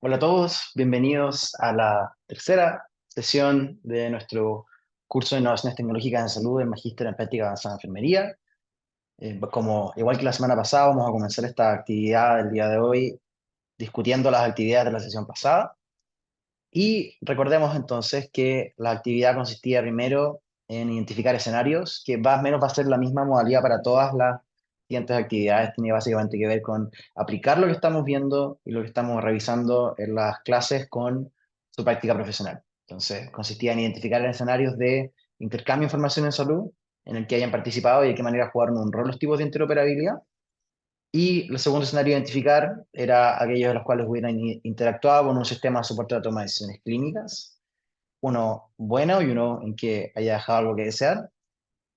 Hola a todos, bienvenidos a la tercera sesión de nuestro curso de Innovaciones Tecnológicas en Salud del Magíster en Práctica Avanzada en Enfermería. Igual que la semana pasada, vamos a comenzar esta actividad del día de hoy discutiendo las actividades de la sesión pasada. Y recordemos entonces que la actividad consistía primero en identificar escenarios, que más o menos va a ser la misma modalidad para todas las siguientes actividades. Tenía básicamente que ver con aplicar lo que estamos viendo y lo que estamos revisando en las clases con su práctica profesional. Entonces, consistía en identificar escenarios de intercambio de información en salud, en el que hayan participado y de qué manera jugaron un rol los tipos de interoperabilidad. Y el segundo escenario a identificar era aquellos de los cuales hubieran interactuado con un sistema de soporte de toma de decisiones clínicas, uno bueno y uno en que haya dejado algo que desear.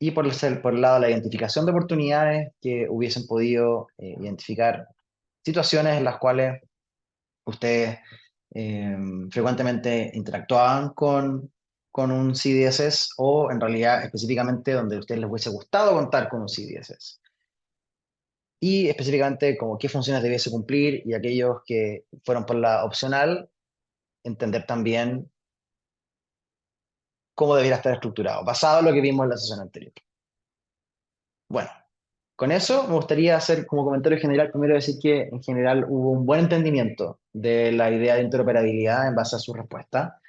Y por el lado de la identificación de oportunidades, que hubiesen podido identificar situaciones en las cuales ustedes eh, frecuentemente interactuaban con un CDSS o en realidad específicamente donde a ustedes les hubiese gustado contar con un CDSS y específicamente como qué funciones debiese cumplir y aquellos que fueron por la opcional, entender también cómo debiera estar estructurado, basado en lo que vimos en la sesión anterior. Bueno, con eso me gustaría hacer como comentario general, primero decir que en general hubo un buen entendimiento de la idea de interoperabilidad en base a su respuesta.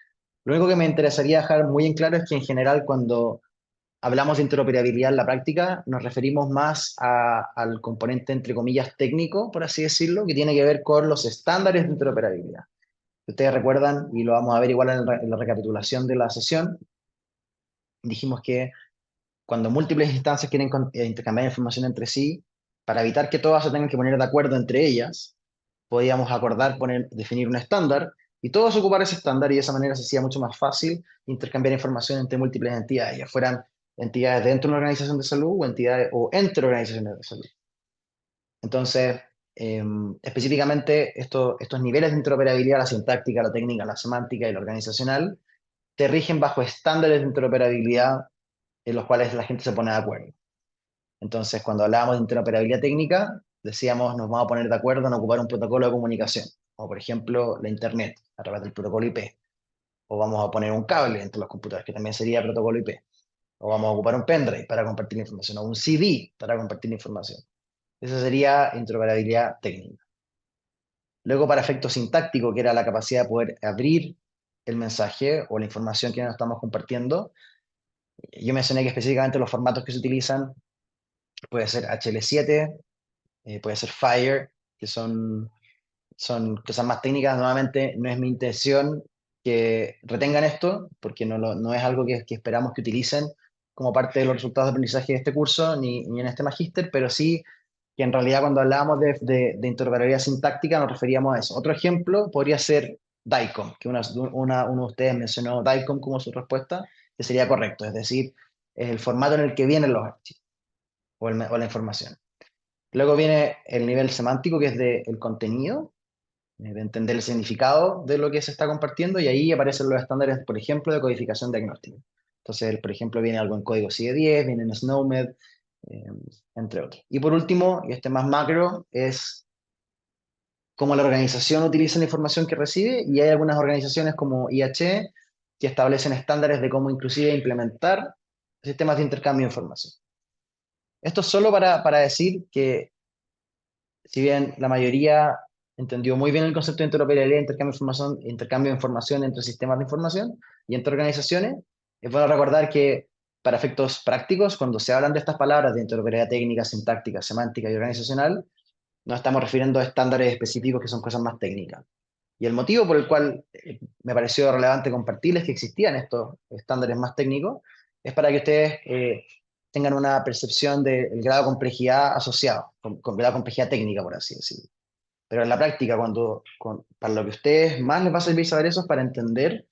Lo único que me interesaría dejar muy en claro es que en general cuando hablamos de interoperabilidad en la práctica, nos referimos más al componente, entre comillas, técnico, por así decirlo, que tiene que ver con los estándares de interoperabilidad. Si ustedes recuerdan, y lo vamos a ver igual en la recapitulación de la sesión, dijimos que cuando múltiples instancias quieren intercambiar información entre sí, para evitar que todas se tengan que poner de acuerdo entre ellas, podíamos acordar definir un estándar y todos ocupar ese estándar y de esa manera se hacía mucho más fácil intercambiar información entre múltiples entidades, ya fueran entidades dentro de una organización de salud o entidades o entre organizaciones de salud. Entonces, específicamente estos niveles de interoperabilidad, la sintáctica, la técnica, la semántica y la organizacional, te rigen bajo estándares de interoperabilidad en los cuales la gente se pone de acuerdo. Entonces, cuando hablábamos de interoperabilidad técnica, decíamos nos vamos a poner de acuerdo en ocupar un protocolo de comunicación, como por ejemplo la Internet, a través del protocolo IP. O vamos a poner un cable entre los computadores, que también sería protocolo IP. O vamos a ocupar un pendrive para compartir la información, o un CD para compartir la información. Esa sería interoperabilidad técnica. Luego, para efecto sintáctico, que era la capacidad de poder abrir el mensaje o la información que nos estamos compartiendo, yo mencioné que específicamente los formatos que se utilizan puede ser HL7, puede ser Fire, que son cosas más técnicas. Nuevamente, no es mi intención que retengan esto, porque no es algo que esperamos que utilicen como parte de los resultados de aprendizaje de este curso, ni en este magíster, pero sí que en realidad cuando hablábamos de interoperabilidad sintáctica nos referíamos a eso. Otro ejemplo podría ser DICOM, que uno de ustedes mencionó DICOM como su respuesta, que sería correcto, es decir, es el formato en el que vienen los archivos o la información. Luego viene el nivel semántico, que es del contenido, de entender el significado de lo que se está compartiendo, y ahí aparecen los estándares, por ejemplo, de codificación diagnóstica. Entonces, por ejemplo, viene algo en código CIE-10, viene en SNOMED, eh, entre otros. Y por último, y este más macro, es cómo la organización utiliza la información que recibe, y hay algunas organizaciones como IHE que establecen estándares de cómo inclusive implementar sistemas de intercambio de información. Esto es solo para decir que si bien la mayoría entendió muy bien el concepto de interoperabilidad, intercambio de información entre sistemas de información y entre organizaciones, es bueno recordar que para efectos prácticos, cuando se hablan de estas palabras de interoperabilidad técnica, sintáctica, semántica y organizacional, nos estamos refiriendo a estándares específicos que son cosas más técnicas. Y el motivo por el cual me pareció relevante compartirles que existían estos estándares más técnicos es para que ustedes tengan una percepción del grado de complejidad asociado, con grado de complejidad técnica, por así decirlo. Pero en la práctica, para lo que a ustedes más les va a servir saber eso es para entender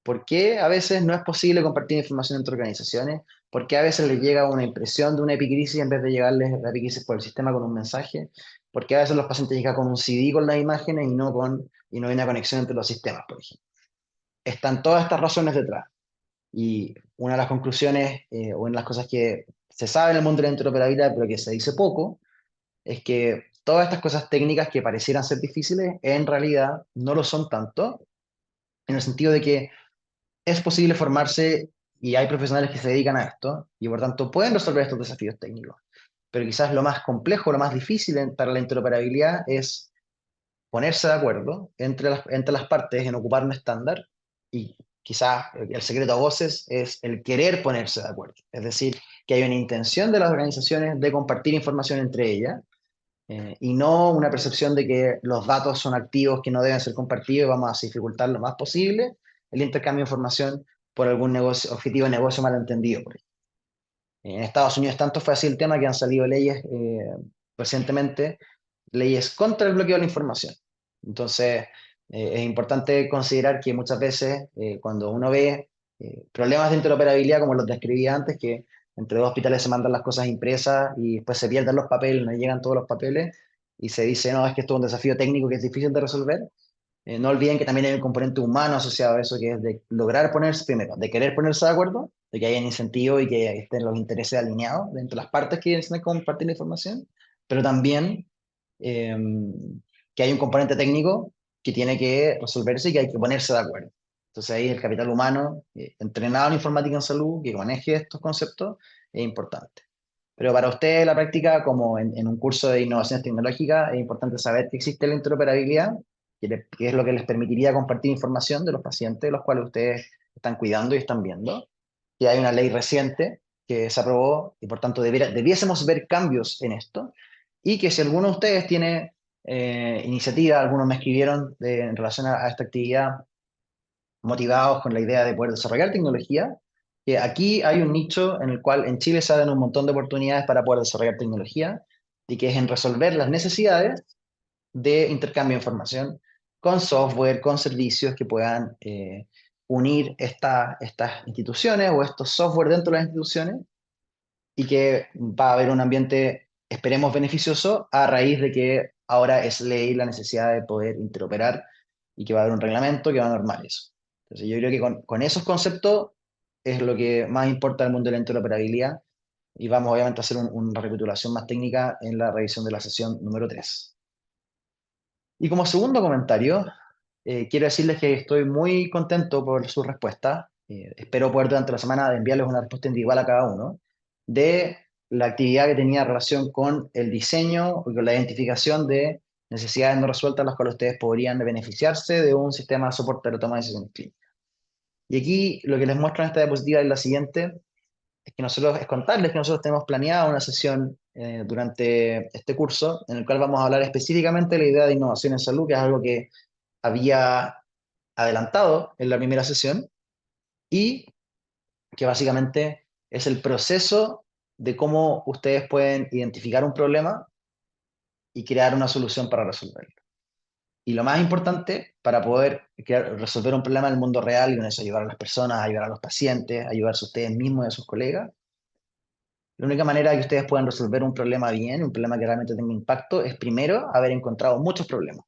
por qué a veces no es posible compartir información entre organizaciones, por qué a veces les llega una impresión de una epicrisis en vez de llegarles la epicrisis por el sistema con un mensaje, por qué a veces los pacientes llegan con un CD con las imágenes y no hay una conexión entre los sistemas, por ejemplo. Están todas estas razones detrás. Y una de las conclusiones, o una de las cosas que se sabe en el mundo de la interoperabilidad, pero que se dice poco, es que todas estas cosas técnicas que parecieran ser difíciles, en realidad no lo son tanto, en el sentido de que es posible formarse y hay profesionales que se dedican a esto y por tanto pueden resolver estos desafíos técnicos. Pero quizás lo más complejo, lo más difícil para la interoperabilidad es ponerse de acuerdo entre las partes en ocupar un estándar y quizás el secreto a voces es el querer ponerse de acuerdo. Es decir, que hay una intención de las organizaciones de compartir información entre ellas y no una percepción de que los datos son activos que no deben ser compartidos y vamos a dificultar lo más posible el intercambio de información por algún negocio, objetivo de negocio malentendido. Por ejemplo. En Estados Unidos tanto fue así el tema que han salido leyes recientemente, leyes contra el bloqueo de la información. Entonces, es importante considerar que muchas veces cuando uno ve problemas de interoperabilidad como los describí antes, que entre dos hospitales se mandan las cosas impresas y después se pierden los papeles, no llegan todos los papeles y se dice, no, es que esto es un desafío técnico que es difícil de resolver. No olviden que también hay un componente humano asociado a eso, que es de lograr ponerse, primero, de querer ponerse de acuerdo, de que haya incentivo y que estén los intereses alineados entre las partes que quieren compartir la información, pero también eh, que hay un componente técnico que tiene que resolverse y que hay que ponerse de acuerdo. Entonces ahí el capital humano, entrenado en informática en salud, que maneje estos conceptos, es importante. Pero para usted la práctica, como en un curso de innovaciones tecnológicas, es importante saber que existe la interoperabilidad, que es lo que les permitiría compartir información de los pacientes, de los cuales ustedes están cuidando y están viendo. Que hay una ley reciente que se aprobó y por tanto debiésemos ver cambios en esto. Y que si alguno de ustedes tiene iniciativa, algunos me escribieron en relación a esta actividad motivados con la idea de poder desarrollar tecnología, que aquí hay un nicho en el cual en Chile se dan un montón de oportunidades para poder desarrollar tecnología y que es en resolver las necesidades de intercambio de información con software, con servicios que puedan unir estas instituciones o estos software dentro de las instituciones y que va a haber un ambiente, esperemos, beneficioso a raíz de que ahora es ley la necesidad de poder interoperar y que va a haber un reglamento que va a normar eso. Entonces yo creo que con esos conceptos es lo que más importa el mundo de la interoperabilidad y vamos obviamente a hacer una recapitulación más técnica en la revisión de la sesión número 3. Y como segundo comentario, quiero decirles que estoy muy contento por su respuesta. Espero poder durante la semana enviarles una respuesta individual a cada uno de la actividad que tenía relación con el diseño y con la identificación de necesidades no resueltas, las cuales ustedes podrían beneficiarse de un sistema de soporte de la toma de decisiones clínicas. Y aquí lo que les muestro en esta diapositiva es la siguiente, es contarles que nosotros tenemos planeada una sesión durante este curso en el cual vamos a hablar específicamente de la idea de innovación en salud, que es algo que había adelantado en la primera sesión y que básicamente es el proceso de cómo ustedes pueden identificar un problema y crear una solución para resolverlo. Y lo más importante, para poder resolver un problema en el mundo real y con eso ayudar a las personas, ayudar a los pacientes, ayudarse a ustedes mismos y a sus colegas, la única manera de que ustedes puedan resolver un problema bien, un problema que realmente tenga impacto, es primero haber encontrado muchos problemas.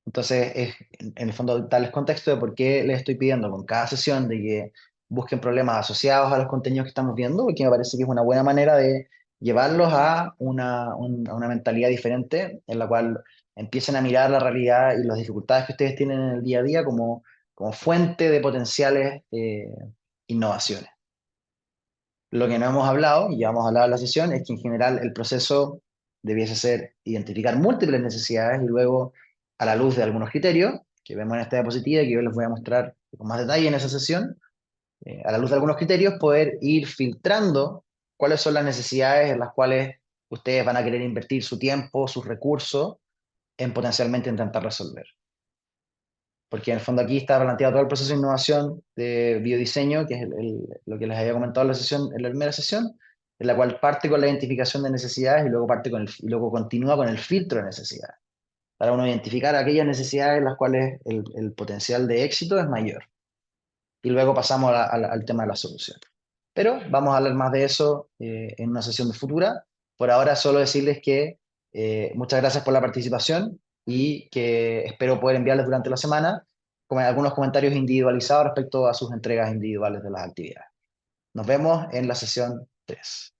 Entonces, es en el fondo darles contexto de por qué les estoy pidiendo con cada sesión de que busquen problemas asociados a los contenidos que estamos viendo, porque me parece que es una buena manera de llevarlos a a una mentalidad diferente en la cual empiecen a mirar la realidad y las dificultades que ustedes tienen en el día a día como fuente de potenciales innovaciones. Lo que no hemos hablado, y ya vamos a hablar en la sesión, es que en general el proceso debiese ser identificar múltiples necesidades y luego, a la luz de algunos criterios que vemos en esta diapositiva y que yo les voy a mostrar con más detalle en esa sesión, a la luz de algunos criterios, poder ir filtrando cuáles son las necesidades en las cuales ustedes van a querer invertir su tiempo, sus recursos, en potencialmente intentar resolver. Porque en el fondo aquí está planteado todo el proceso de innovación de biodiseño, que es lo que les había comentado en la primera sesión, en la cual parte con la identificación de necesidades y luego, y luego continúa con el filtro de necesidades, para uno identificar aquellas necesidades en las cuales el potencial de éxito es mayor. Y luego pasamos al tema de la solución. Pero vamos a hablar más de eso en una sesión futura. Por ahora solo decirles que muchas gracias por la participación y que espero poder enviarles durante la semana algunos comentarios individualizados respecto a sus entregas individuales de las actividades. Nos vemos en la sesión 3.